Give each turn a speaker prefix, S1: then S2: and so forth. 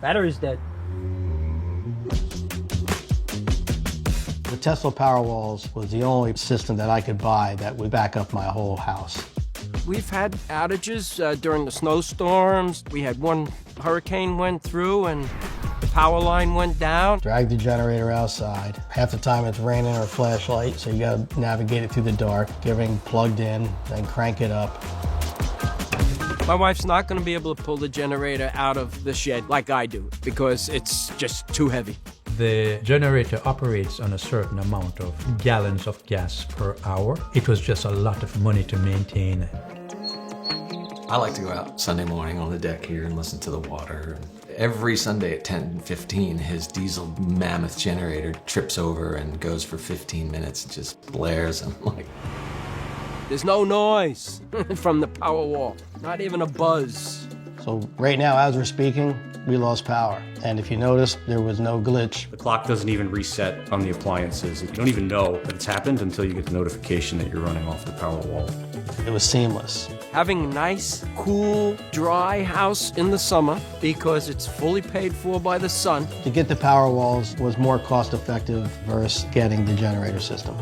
S1: Battery's dead.
S2: The Tesla Powerwalls was the only system that I could buy that would back up my whole house.
S1: We've had outages during the snowstorms. We had one hurricane went through and the power line went down.
S2: Drag the generator outside. Half the time it's raining or flashlight, so you gotta navigate it through the dark, get everything plugged in, then crank it up.
S1: My wife's not going to be able to pull the generator out of the shed like I do because it's just too heavy.
S3: The generator operates on a certain amount of gallons of gas per hour. It was just a lot of money to maintain.
S4: I like to go out Sunday morning on the deck here and listen to the water. Every Sunday at 10:15, his diesel mammoth generator trips over and goes for 15 minutes and just blares. And I'm like,
S1: There's no noise from the Powerwall, not even a buzz.
S2: So right now, as we're speaking, we lost power. And if you notice, there was no glitch.
S5: The clock doesn't even reset on the appliances. You don't even know that it's happened until you get the notification that you're running off the Powerwall.
S2: It was seamless.
S1: Having a nice, cool, dry house in the summer because it's fully paid for by the sun.
S2: To get the Powerwalls was more cost effective versus getting the generator system.